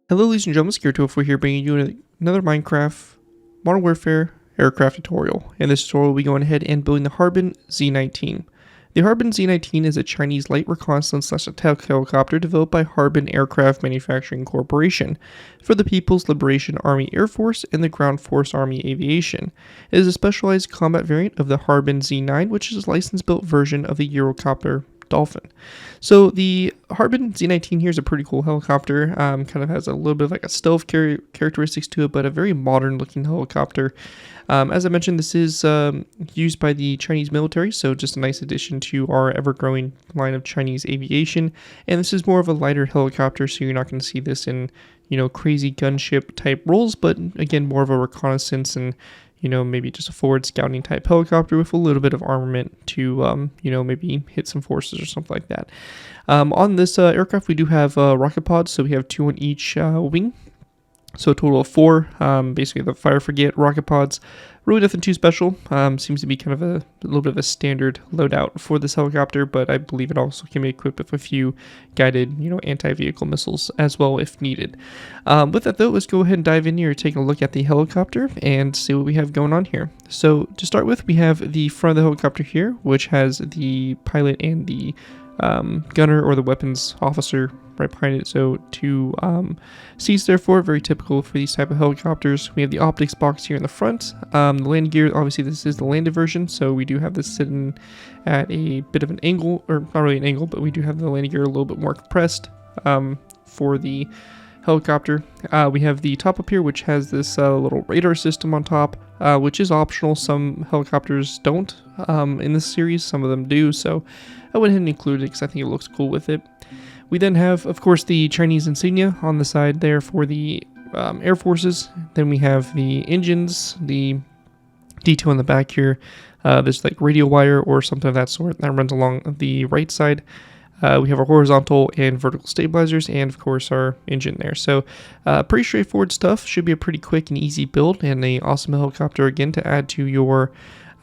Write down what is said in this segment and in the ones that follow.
Hello ladies and gentlemen, Scared204 here bringing you another Minecraft Modern Warfare aircraft tutorial. In this tutorial we'll be going ahead and building the Harbin Z-19. The Harbin Z-19 is a Chinese light reconnaissance / attack helicopter developed by Harbin Aircraft Manufacturing Corporation for the People's Liberation Army Air Force and the Ground Force Army Aviation. It is a specialized combat variant of the Harbin Z-9, which is a license-built version of the Eurocopter Dolphin. So the Harbin Z-19 here is a pretty cool helicopter. Kind of has a little bit of like a stealth characteristics to it, but a very modern looking helicopter. As I mentioned, this is used by the Chinese military, so just a nice addition to our ever-growing line of Chinese aviation. And this is more of a lighter helicopter, so you're not going to see this in, crazy gunship type roles, but again, more of a reconnaissance and maybe just a forward scouting type helicopter with a little bit of armament to, maybe hit some forces or something like that. On this aircraft, we do have rocket pods, so we have 2 on each wing. So a total of 4, basically the fire frigate rocket pods. Really nothing too special. Seems to be kind of a little bit of a standard loadout for this helicopter, but I believe it also can be equipped with a few guided, anti-vehicle missiles as well if needed. With that though, let's go ahead and dive in here, take a look at the helicopter and see what we have going on here. So to start with, we have the front of the helicopter here, which has the pilot and the gunner or the weapons officer right behind it. So 2 seats therefore, very typical for these type of helicopters. We have the optics box here in the front. The landing gear, obviously this is the landed version, so we do have this sitting at a bit of an angle, or not really an angle, but we do have the landing gear a little bit more compressed for the helicopter. We have the top up here, which has this little radar system on top, which is optional. Some helicopters don't in this series, some of them do, so I went ahead and included it because I think it looks cool with it. We then have, of course, the Chinese insignia on the side there for the Air Forces. Then we have the engines, the detail in the back here. There's like radio wire or something of that sort that runs along the right side. We have our horizontal and vertical stabilizers and of course our engine there. So pretty straightforward stuff. Should be a pretty quick and easy build and an awesome helicopter again to add to your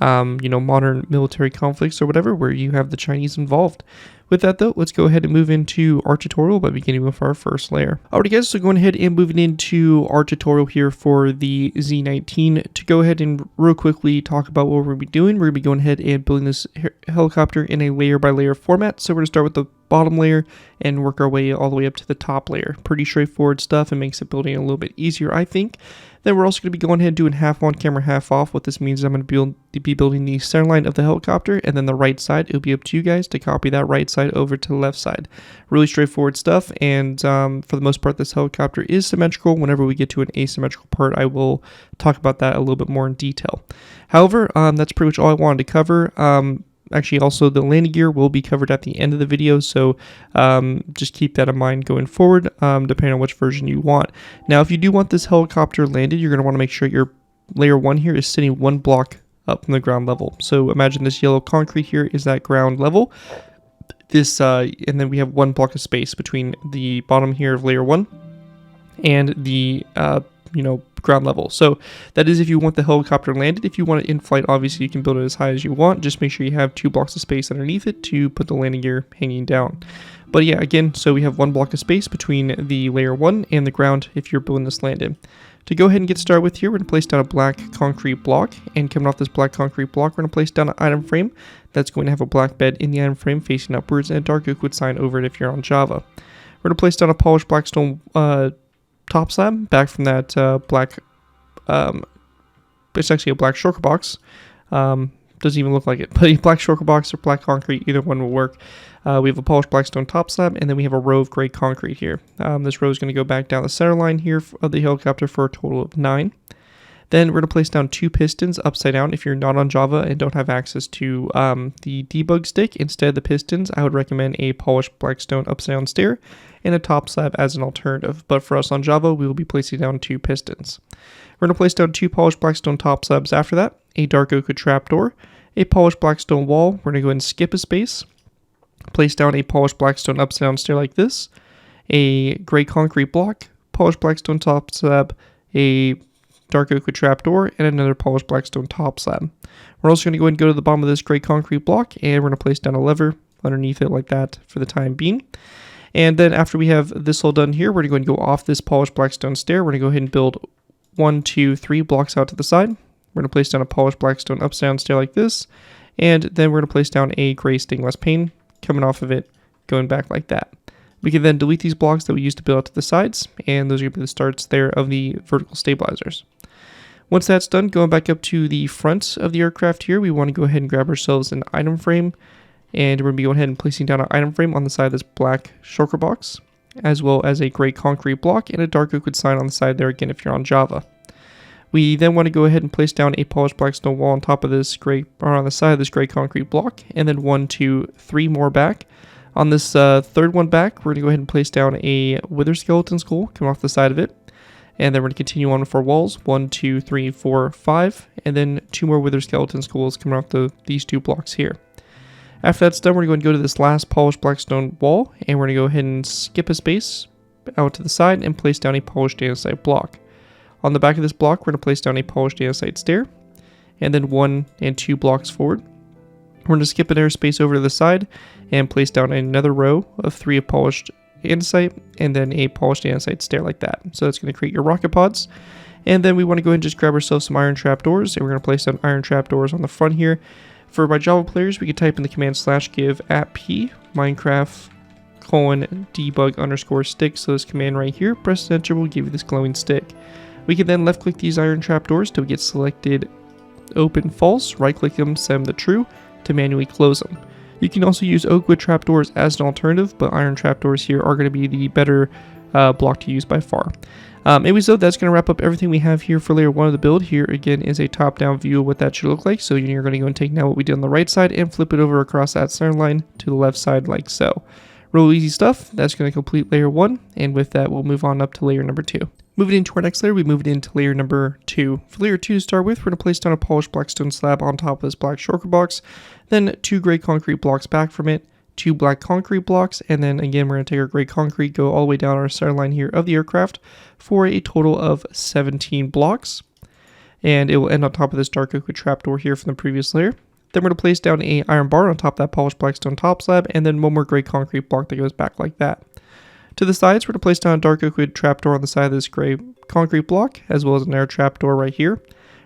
modern military conflicts or whatever where you have the Chinese involved. With that though, let's go ahead and move into our tutorial by beginning with our first layer. Alright guys, so going ahead and moving into our tutorial here for the Z-19. To go ahead and real quickly talk about what we're going to be doing, we're going to be going ahead and building this helicopter in a layer by layer format. So we're going to start with the bottom layer and work our way all the way up to the top layer. Pretty straightforward stuff and makes it building a little bit easier, I think. Then we're also going to be going ahead and doing half on camera, half off. What this means is I'm going to be building the center line of the helicopter and then the right side. It'll be up to you guys to copy that right side over to the left side. Really straightforward stuff, and for the most part this helicopter is symmetrical. Whenever we get to an asymmetrical part, I will talk about that a little bit more in detail. However, that's pretty much all I wanted to cover. Actually, also the landing gear will be covered at the end of the video, so just keep that in mind going forward, depending on which version you want. Now, if you do want this helicopter landed, you're going to want to make sure your layer 1 here is sitting 1 block up from the ground level. So imagine this yellow concrete here is that ground level. This and then we have 1 block of space between the bottom here of layer 1 and the ground level. So that is if you want the helicopter landed. If you want it in flight, obviously you can build it as high as you want. Just make sure you have 2 blocks of space underneath it to put the landing gear hanging down. But yeah, again, so we have 1 block of space between the layer 1 and the ground if you're building this landed. To go ahead and get started with here, we're going to place down a black concrete block, and coming off this black concrete block, we're going to place down an item frame that's going to have a black bed in the item frame facing upwards and a dark oak wood sign over it if you're on Java. We're going to place down a polished black stone top slab back from that black, it's actually a black shulker box. Doesn't even look like it, but a black shulker box or black concrete, either one will work. We have a polished black stone top slab, and then we have a row of gray concrete here. This row is going to go back down the center line here of the helicopter for a total of 9. Then we're going to place down 2 pistons upside down. If you're not on Java and don't have access to the debug stick, instead of the pistons, I would recommend a polished black stone upside down stair and a top slab as an alternative. But for us on Java, we will be placing down 2 pistons. We're going to place down 2 polished black stone top slabs after that, a dark oak trapdoor, a polished black stone wall. We're going to go ahead and skip a space. Place down a polished black stone upside down stair like this, a gray concrete block, polished black stone top slab, a dark oak trapdoor, and another polished black stone top slab. We're also going to go ahead and go to the bottom of this gray concrete block, and we're going to place down a lever underneath it like that for the time being. And then after we have this all done here, we're going to go off this polished black stone stair. We're going to go ahead and build 1, 2, 3 blocks out to the side. We're going to place down a polished black stone upside down stair like this. And then we're going to place down a gray stained glass pane coming off of it, going back like that. We can then delete these blocks that we used to build out to the sides, and those are going to be the starts there of the vertical stabilizers. Once that's done, going back up to the front of the aircraft here, we want to go ahead and grab ourselves an item frame, and we're going to be going ahead and placing down an item frame on the side of this black shulker box, as well as a gray concrete block and a dark oak wood sign on the side there again if you're on Java. We then want to go ahead and place down a polished black stone wall on top of this gray, or on the side of this gray concrete block, and then 1, 2, 3 more back. On this third one back, we're going to go ahead and place down a wither skeleton skull coming off the side of it. And then we're going to continue on with our walls, 1, 2, 3, 4, 5, and then 2 more wither skeleton skulls coming off these 2 blocks here. After that's done, we're going to go to this last polished black stone wall, and we're going to go ahead and skip a space out to the side and place down a polished andesite block. On the back of this block, we're going to place down a polished andesite stair, and then 1 and 2 blocks forward. We're going to skip an airspace over to the side and place down another row of 3 polished andesite and then a polished andesite stair like that. So that's going to create your rocket pods. And then we want to go ahead and just grab ourselves some iron trapdoors, and we're going to place down iron trapdoors on the front here. For my Java players, we could type in the command /give @p Minecraft :debug_stick. So this command right here, press enter, will give you this glowing stick. We can then left click these iron trapdoors till we get selected open false, right click them, set them to true to manually close them. You can also use oak wood trapdoors as an alternative, but iron trapdoors here are going to be the better block to use by far. Anyways though, that's going to wrap up everything we have here for layer 1 of the build. Here again is a top down view of what that should look like. So you're going to go and take now what we did on the right side and flip it over across that center line to the left side like so. Real easy stuff. That's going to complete layer 1, and with that we'll move on up to layer number 2. Moving into our next layer, we moved into layer number 2. For layer 2 to start with, we're going to place down a polished black stone slab on top of this black shulker box, then 2 gray concrete blocks back from it, 2 black concrete blocks, and then again we're going to take our gray concrete, go all the way down our center line here of the aircraft for a total of 17 blocks. And it will end on top of this dark oak wood trapdoor here from the previous layer. Then we're going to place down a iron bar on top of that polished black stone top slab, and then 1 more gray concrete block that goes back like that. To the sides, we're going to place down a dark oak wood trapdoor on the side of this gray concrete block, as well as an air trapdoor right here.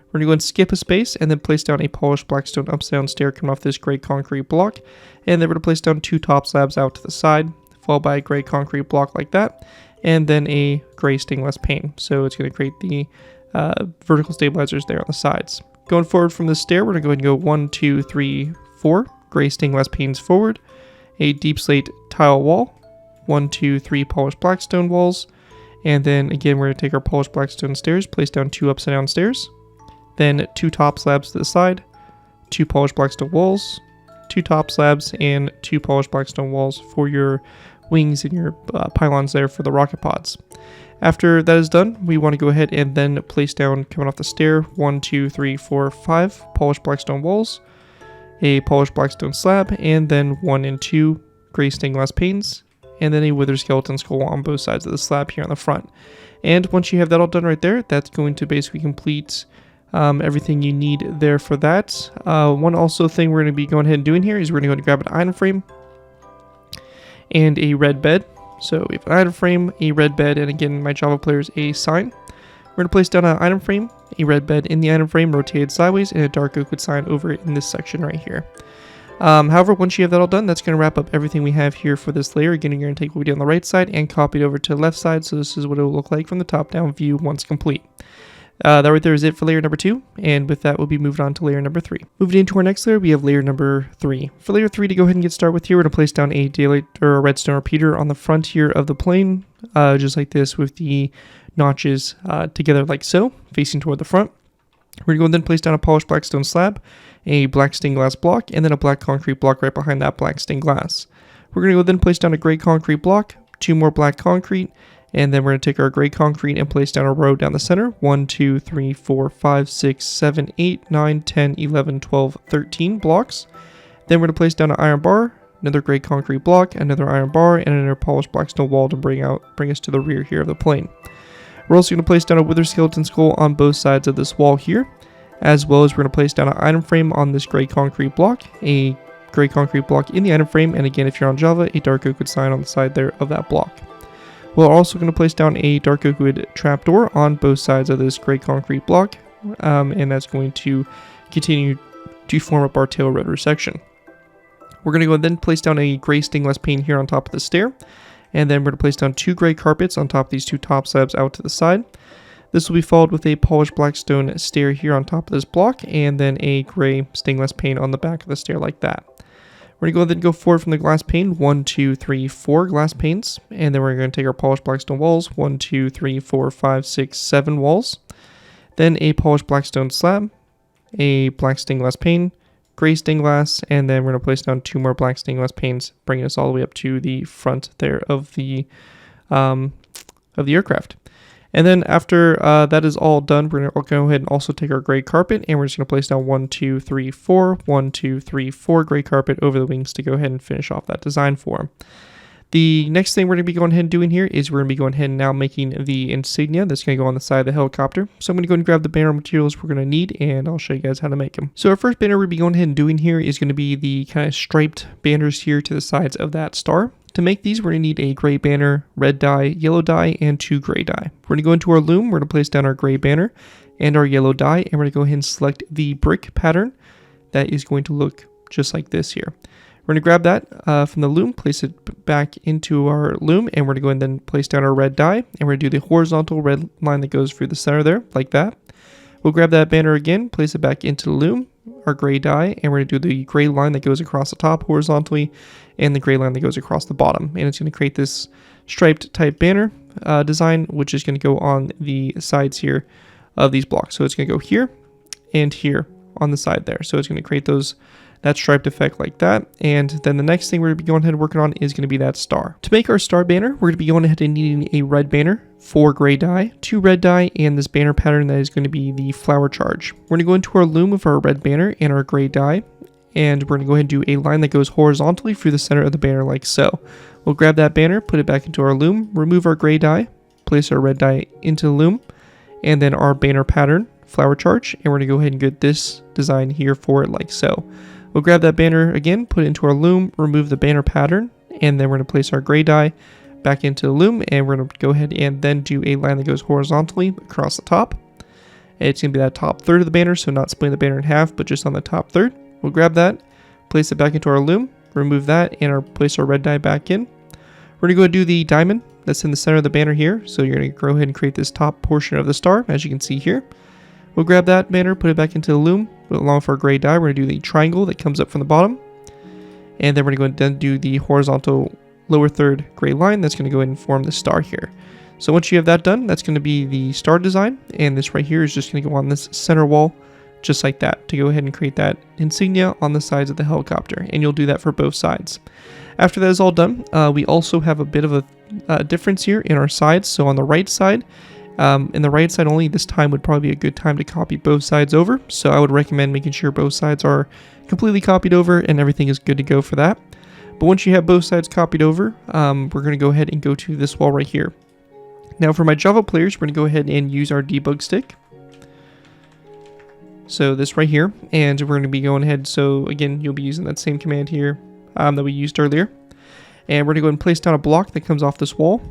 We're going to go and skip a space, and then place down a polished black stone upside down stair coming off this gray concrete block. And then we're going to place down 2 top slabs out to the side, followed by a gray concrete block like that, and then a gray stained glass pane. So it's going to create the vertical stabilizers there on the sides. Going forward from the stair, we're going to go ahead and go 1, 2, 3, 4 gray stained glass panes forward, a deep slate tile wall, 1, 2, 3 polished black stone walls, and then again we're going to take our polished black stone stairs, place down 2 upside down stairs, then 2 top slabs to the side, 2 polished black stone walls, 2 top slabs, and 2 polished black stone walls for your wings and your pylons there for the rocket pods. After that is done, we want to go ahead and then place down, coming off the stair, 1, 2, 3, 4, 5 polished black stone walls, a polished black stone slab, and then 1 and 2 gray stained glass panes, and then a wither skeleton skull on both sides of the slab here on the front. And once you have that all done right there, that's going to basically complete everything you need there for that. One also thing we're going to be going ahead and doing here is we're going to go and grab an item frame and a red bed. So we have an item frame, a red bed, and again, my Java players, a sign. We're going to place down an item frame, a red bed in the item frame, rotated sideways, and a dark oak wood sign over it in this section right here. However, once you have that all done, that's going to wrap up everything we have here for this layer. Again, you're going to take what we did on the right side and copy it over to the left side. So this is what it will look like from the top-down view once complete. That right there is it for layer number 2, and with that we'll be moving on to layer number 3. Moving into our next layer, we have layer number 3. For layer 3, to go ahead and get started with here, we're going to place down a daylight or a redstone repeater on the front here of the plane, just like this, with the notches together like so, facing toward the front. We're going to go and then place down a polished black stone slab, a black stained glass block, and then a black concrete block right behind that black stained glass. We're going to go then place down a gray concrete block, 2 more black concrete, and then we're going to take our gray concrete and place down a row down the center. 1, 2, 3, 4, 5, 6, 7, 8, 9, 10, 11, 12, 13 blocks. Then we're going to place down an iron bar, another gray concrete block, another iron bar, and another polished black stone wall to bring us to the rear here of the plane. We're also going to place down a wither skeleton skull on both sides of this wall here, as well as we're going to place down an item frame on this gray concrete block, a gray concrete block in the item frame, and again, if you're on Java, a dark oak wood sign on the side there of that block. We're also going to place down a dark oak wood trapdoor on both sides of this gray concrete block, and that's going to continue to form up our tail rotor section. We're going to go and then place down a gray stained glass pane here on top of the stair, and then we're going to place down 2 gray carpets on top of these 2 top slabs out to the side. This will be followed with a polished black stone stair here on top of this block, and then a gray stained glass pane on the back of the stair like that. We're going to go forward from the glass pane, 1, 2, 3, 4 glass panes, and then we're going to take our polished black stone walls, 1, 2, 3, 4, 5, 6, 7 walls, then a polished black stone slab, a black stained glass pane, gray stained glass, and then we're going to place down 2 more black stained glass panes, bringing us all the way up to the front there of the aircraft. And then after that is all done, we're going to go ahead and also take our gray carpet, and we're just going to place down 1, 2, 3, 4, 1, 2, 3, 4 gray carpet over the wings to go ahead and finish off that design for them. The next thing we're going to be going ahead and doing here is we're going to be going ahead and now making the insignia that's going to go on the side of the helicopter. So I'm going to go and grab the banner materials we're going to need, and I'll show you guys how to make them. So our first banner we're going to be going ahead and doing here is going to be the kind of striped banners here to the sides of that star. To make these, we're going to need a gray banner, red dye, yellow dye, and 2 gray dye. We're going to go into our loom, we're going to place down our gray banner and our yellow dye, and we're going to go ahead and select the brick pattern that is going to look just like this here. We're going to grab that from the loom, place it back into our loom, and we're going to go and then place down our red dye, and we're going to do the horizontal red line that goes through the center there, like that. We'll grab that banner again, place it back into the loom, our gray dye, and we're going to do the gray line that goes across the top horizontally, and the gray line that goes across the bottom. And it's going to create this striped type banner design, which is going to go on the sides here of these blocks. So it's going to go here and here on the side there. So it's going to create that striped effect like that. And then the next thing we're going to be going ahead and working on is going to be that star. To make our star banner, we're going to be going ahead and needing a red banner, 4 gray dye, 2 red dye, and this banner pattern that is going to be the flower charge. We're going to go into our loom of our red banner and our gray dye, and we're going to go ahead and do a line that goes horizontally through the center of the banner like so. We'll grab that banner, put it back into our loom, remove our gray dye, place our red dye into the loom, and then our banner pattern, flower charge, and we're going to go ahead and get this design here for it like so. We'll grab that banner again, put it into our loom, remove the banner pattern, and then we're going to place our gray dye back into the loom, and we're going to go ahead and then do a line that goes horizontally across the top. And it's going to be that top third of the banner, so not splitting the banner in half, but just on the top third. We'll grab that, place it back into our loom, remove that, and place our red dye back in. We're going to go and do the diamond that's in the center of the banner here, so you're going to go ahead and create this top portion of the star, as you can see here. We'll grab that banner, put it back into the loom, along with our gray dye. We're going to do the triangle that comes up from the bottom. And then we're going to go and do the horizontal lower third gray line that's going to go ahead and form the star here. So once you have that done, that's going to be the star design. And this right here is just going to go on this center wall, just like that, to go ahead and create that insignia on the sides of the helicopter. And you'll do that for both sides. After that is all done, we also have a bit of a difference here in our sides. So on the right side, in the right side only, this time would probably be a good time to copy both sides over. So I would recommend making sure both sides are completely copied over and everything is good to go for that. But once you have both sides copied over, we're going to go ahead and go to this wall right here. Now for my Java players, we're going to go ahead and use our debug stick. So this right here, and we're going to be going ahead. So again, you'll be using that same command here that we used earlier. And we're going to go ahead and place down a block that comes off this wall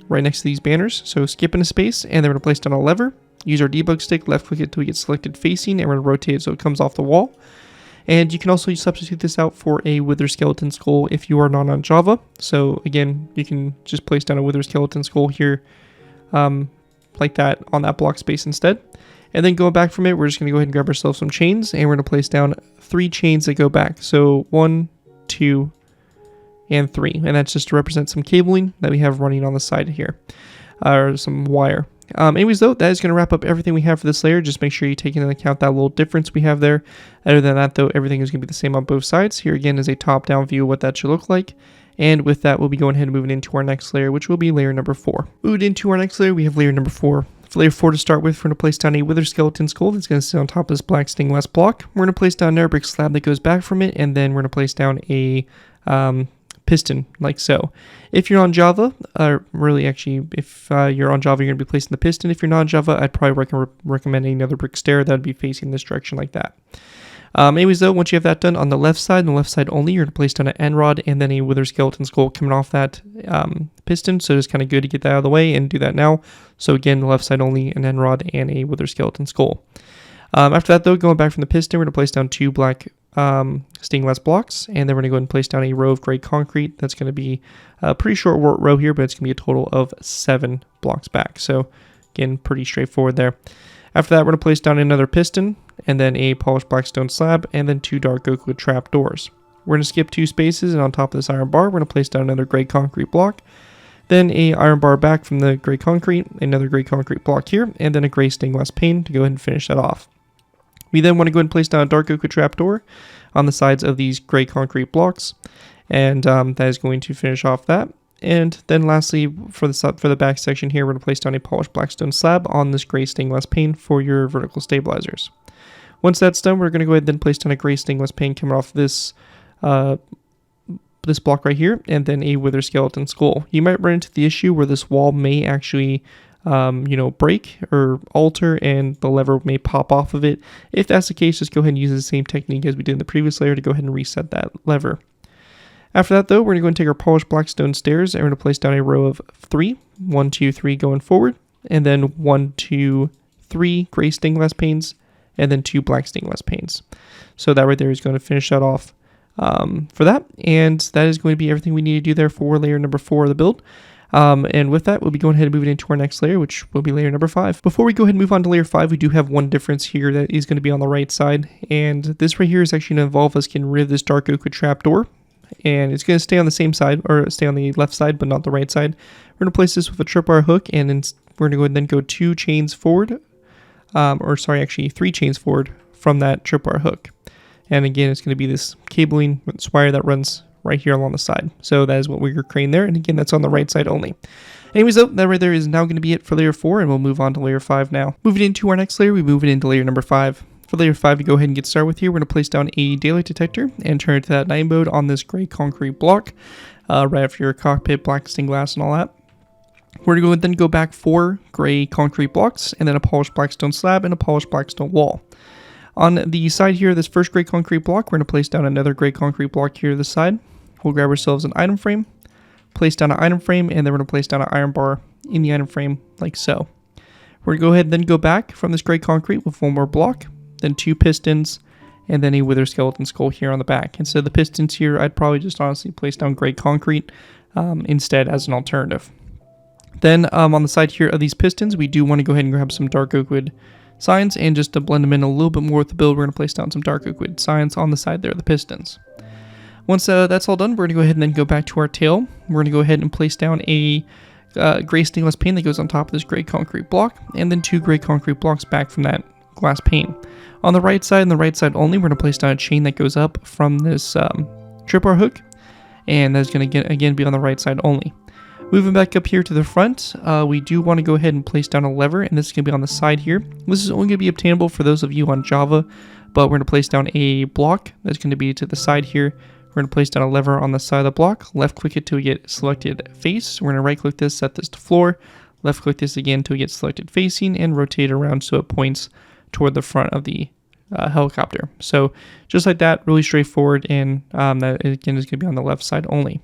right next to these banners. So skip in a space, and then we're going to place down a lever, use our debug stick, left click it until we get selected facing, and we're going to rotate it so it comes off the wall. And you can also substitute this out for a wither skeleton skull if you are not on Java. So again, you can just place down a wither skeleton skull here like that on that block space instead. And then going back from it, we're just going to go ahead and grab ourselves some chains, and we're going to place down 3 chains that go back. So 1, 2, and 3, and that's just to represent some cabling that we have running on the side here, or some wire. Anyways though, that is going to wrap up everything we have for this layer. Just make sure you take into account that little difference we have there. Other than that though, everything is going to be the same on both sides. Here again is a top-down view of what that should look like. And with that, we'll be going ahead and moving into our next layer, which will be layer number 4. Moving into our next layer, we have layer number 4. For layer 4 to start with, we're going to place down a wither skeleton skull that's going to sit on top of this black stained glass block. We're going to place down another brick slab that goes back from it, and then we're going to place down a piston like so. If you're on Java, really actually if you're on Java, you're going to be placing the piston. If you're not on Java, I'd probably recommend another brick stair that would be facing this direction like that. Anyways though, once you have that done, on the left side only, you're going to place down an end rod and then a wither skeleton skull coming off that piston. So it's kind of good to get that out of the way and do that now. So again, the left side only, an end rod and a wither skeleton skull. After that though, going back from the piston, we're going to place down 2 black stained glass blocks, and then we're going to go ahead and place down a row of gray concrete. That's going to be a pretty short row here, but it's going to be a total of 7 blocks back. So again, pretty straightforward there. After that, we're going to place down another piston, and then a polished black stone slab, and then 2 dark oak wood trap doors. We're going to skip 2 spaces, and on top of this iron bar, we're going to place down another gray concrete block, then a iron bar back from the gray concrete, another gray concrete block here, and then a gray stained glass pane to go ahead and finish that off. We then want to go ahead and place down a dark oak wood trapdoor on the sides of these gray concrete blocks, and that is going to finish off that. And then lastly, for the back section here, we're going to place down a polished black stone slab on this gray stained glass pane for your vertical stabilizers. Once that's done, we're going to go ahead and then place down a gray stained glass pane coming off this this block right here, and then a wither skeleton skull. You might run into the issue where this wall may actually break or alter and the lever may pop off of it. If that's the case, just go ahead and use the same technique as we did in the previous layer to go ahead and reset that lever. After that though, we're going to go and take our polished black stone stairs and we're going to place down a row of 3, 1, 2, 3 going forward, and then 1, 2, 3 gray stained glass panes, and then 2 black stained glass panes. So that right there is going to finish that off for that, and that is going to be everything we need to do there for layer number 4 of the build. And with that, we'll be going ahead and moving into our next layer, which will be layer number 5. Before we go ahead and move on to layer 5, we do have one difference here that is going to be on the right side. And this right here is actually going to involve us getting rid of this dark oak wood trapdoor. And it's going to stay on the same side, or stay on the left side, but not the right side. We're going to place this with a tripwire hook, and then we're going to go ahead and then go 2 chains forward. 3 chains forward from that tripwire hook. And again, it's going to be this cabling wire that runs right here along the side. So that is what we're creating there, and again, that's on the right side only. Anyways though, that right there is now going to be it for layer 4, and we'll move on to layer 5 now. Moving into our next layer, we move it into layer number 5. For layer 5, to go ahead and get started with here, we're going to place down a daylight detector and turn it to that night mode on this gray concrete block, right after your cockpit, black stained glass and all that. We're going to then go back 4 gray concrete blocks, and then a polished black stone slab and a polished black stone wall. On the side here, this first gray concrete block, we're going to place down another gray concrete block here to the side. We'll grab ourselves an item frame, place down an item frame, and then we're going to place down an iron bar in the item frame like so. We're going to go ahead and then go back from this gray concrete with 1 more block, then 2 pistons, and then a wither skeleton skull here on the back. Instead of the pistons here, I'd probably just honestly place down gray concrete instead as an alternative. Then on the side here of these pistons, we do want to go ahead and grab some dark oak wood signs, and just to blend them in a little bit more with the build, we're going to place down some dark oak wood signs on the side there of the pistons. Once that's all done, we're going to go ahead and then go back to our tail. We're going to go ahead and place down a gray stainless pane that goes on top of this gray concrete block, and then 2 gray concrete blocks back from that glass pane. On the right side and the right side only, we're going to place down a chain that goes up from this tripwire hook, and that's going to again be on the right side only. Moving back up here to the front, we do want to go ahead and place down a lever, and this is going to be on the side here. This is only going to be obtainable for those of you on Java, but we're going to place down a block that's going to be to the side here. We're going to place down a lever on the side of the block, left click it till we get selected face. We're going to right click this, set this to floor, left click this again till we get selected facing, and rotate it around so it points toward the front of the helicopter. So just like that, really straightforward, and that again is going to be on the left side only.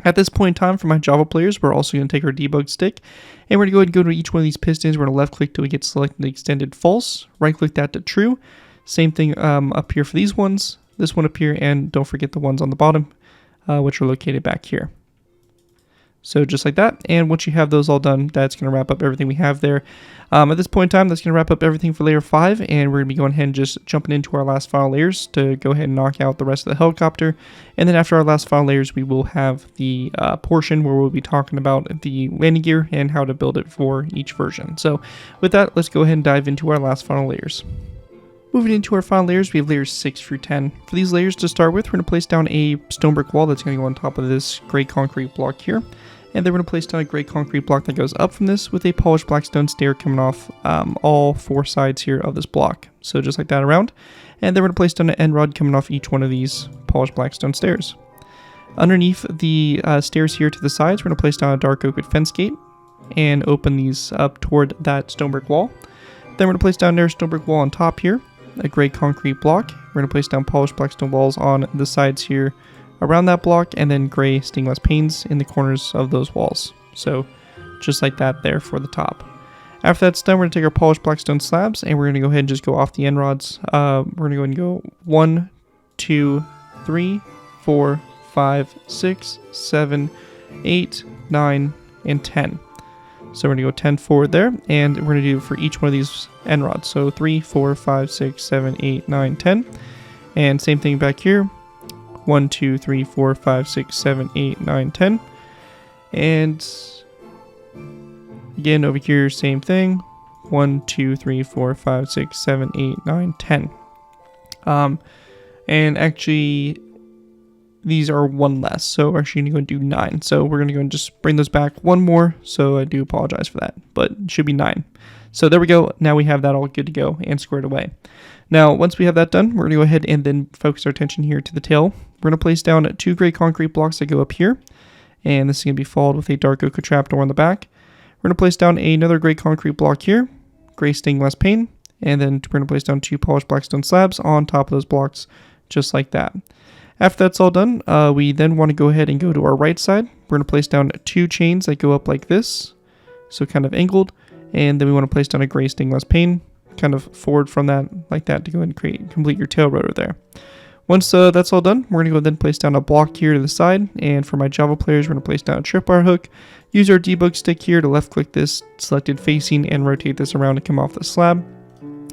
At this point in time, for my Java players, we're also going to take our debug stick, and we're going to go ahead and go to each one of these pistons. We're going to left click till we get selected extended false, right click that to true. Same thing up here for these ones, this one up here, and don't forget the ones on the bottom, which are located back here. So just like that, and once you have those all done, that's going to wrap up everything we have there. At this point in time, that's going to wrap up everything for layer 5, and we're going to be going ahead and just jumping into our last final layers to go ahead and knock out the rest of the helicopter. And then after our last final layers, we will have the portion where we'll be talking about the landing gear and how to build it for each version. So with that, let's go ahead and dive into our last final layers. Moving into our final layers, we have layers 6 through 10. For these layers to start with, we're going to place down a stone brick wall that's going to go on top of this gray concrete block here. And then we're going to place down a gray concrete block that goes up from this with a polished black stone stair coming off all 4 sides here of this block. So just like that around. And then we're going to place down an end rod coming off each one of these polished black stone stairs. Underneath the stairs here to the sides, we're going to place down a dark oak wood fence gate and open these up toward that stone brick wall. Then we're going to place down another stone brick wall on top here. a gray concrete block. We're going to place down polished black stone walls on the sides here around that block, and then gray stained glass panes in the corners of those walls. So just like that there for the top. After that's done, we're going to take our polished black stone slabs, and we're going to go ahead and just go off the end rods. We're going to go and go 1, 2, 3, 4, 5, 6, 7, 8, 9, and 10. So we're going to go 10 forward there, and we're going to do for each one of these end rods. So 3, 4, 5, 6, 7, 8, 9, 10. And same thing back here. 1, 2, 3, 4, 5, 6, 7, 8, 9, 10. And again, over here, same thing. 1, 2, 3, 4, 5, 6, 7, 8, 9, 10. And actually, these are one less. So we're actually going to go and do 9. So we're going to go and just bring those back one more. So I do apologize for that, but it should be 9. So there we go. Now we have that all good to go and squared away. Now, once we have that done, we're going to go ahead and then focus our attention here to the tail. We're going to place down 2 gray concrete blocks that go up here. And this is going to be followed with a dark oak trapdoor on the back. We're going to place down another gray concrete block here, gray stained glass pane, and then we're going to place down 2 polished black stone slabs on top of those blocks, just like that. After that's all done, we then want to go ahead and go to our right side. We're going to place down 2 chains that go up like this, so kind of angled, and then we want to place down a gray stained glass pane, kind of forward from that, like that, to go and complete your tail rotor there. Once that's all done, we're going to go then place down a block here to the side, and for my Java players, we're going to place down a tripwire hook. Use our debug stick here to left click this selected facing and rotate this around to come off the slab.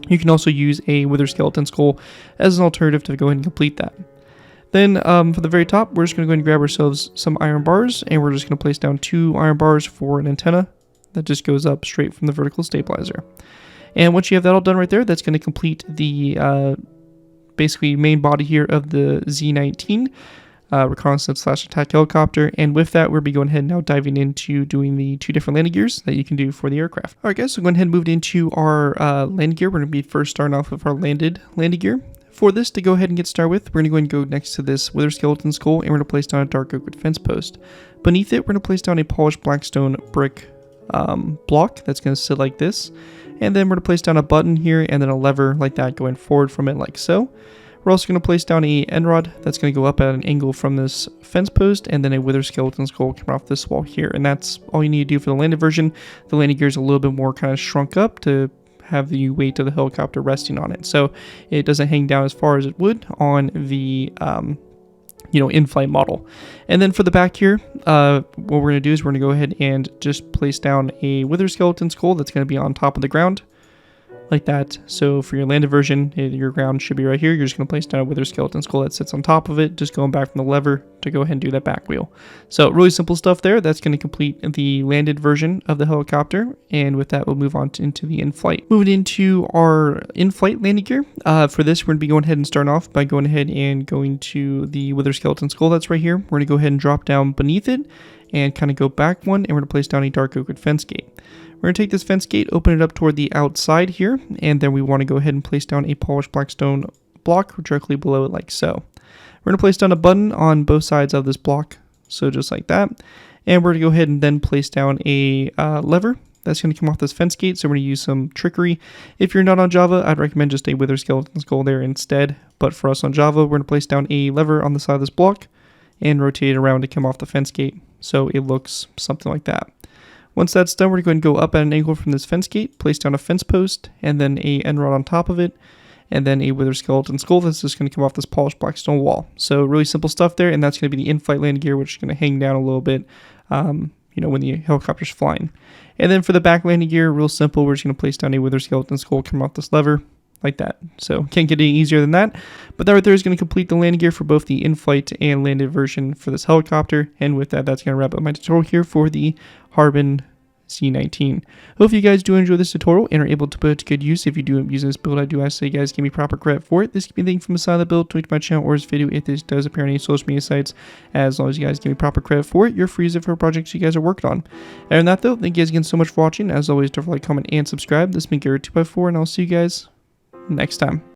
You can also use a wither skeleton skull as an alternative to go ahead and complete that. Then for the very top, we're just going to go ahead and grab ourselves some iron bars, and we're just going to place down 2 iron bars for an antenna that just goes up straight from the vertical stabilizer. And once you have that all done right there, that's going to complete the basically main body here of the Z-19 reconnaissance / attack helicopter. And with that, we'll be going ahead and now diving into doing the 2 different landing gears that you can do for the aircraft. All right, guys, so go ahead and move into our landing gear. We're going to be first starting off with our landing gear. For this to go ahead and get started with, we're going to go ahead and go next to this wither skeleton skull, and we're going to place down a dark oak fence post. Beneath it, we're going to place down a polished blackstone brick block that's going to sit like this. And then we're going to place down a button here and then a lever like that going forward from it like so. We're also going to place down a end rod that's going to go up at an angle from this fence post, and then a wither skeleton skull coming off this wall here. And that's all you need to do for the landed version. The landing gear is a little bit more kind of shrunk up to have the weight of the helicopter resting on it. So it doesn't hang down as far as it would on the in-flight model. And then for the back here, what we're going to do is we're going to go ahead and just place down a wither skeleton skull that's going to be on top of the ground like that. So for your landed version, your ground should be right here. You're just going to place down a wither skeleton skull that sits on top of it, just going back from the lever to go ahead and do that back wheel. So really simple stuff there. That's going to complete the landed version of the helicopter. And with that, we'll move on into the in-flight. Moving into our in-flight landing gear. For this, we're going to be going ahead and starting off by going ahead and going to the wither skeleton skull that's right here. We're going to go ahead and drop down beneath it and kind of go back one, and we're going to place down a dark oak fence gate. We're going to take this fence gate, open it up toward the outside here, and then we want to go ahead and place down a polished blackstone block directly below it like so. We're going to place down a button on both sides of this block, so just like that. And we're going to go ahead and then place down a lever that's going to come off this fence gate, so we're going to use some trickery. If you're not on Java, I'd recommend just a wither skeleton skull there instead, but for us on Java, we're going to place down a lever on the side of this block and rotate it around to come off the fence gate, so it looks something like that. Once that's done, we're going to go up at an angle from this fence gate, place down a fence post, and then a end rod on top of it, and then a wither skeleton skull that's just going to come off this polished blackstone wall. So really simple stuff there, and that's going to be the in-flight landing gear, which is going to hang down a little bit, when the helicopter's flying. And then for the back landing gear, real simple, we're just going to place down a wither skeleton skull coming off this lever, like that. So can't get any easier than that. But that right there is going to complete the landing gear for both the in-flight and landed version for this helicopter. And with that, that's going to wrap up my tutorial here for the Harbin Z-19. Hope you guys do enjoy this tutorial and are able to put it to good use. If you do use this build, I do ask that you guys give me proper credit for it. This could be anything from the side of the build, tweet to my channel, or this video if this does appear on any social media sites. As long as you guys give me proper credit for it, you're free as it for projects you guys are working on. Other than that though, thank you guys again so much for watching. As always, don't forget to like, comment, and subscribe. This has been Garrett 2x4, and I'll see you guys next time.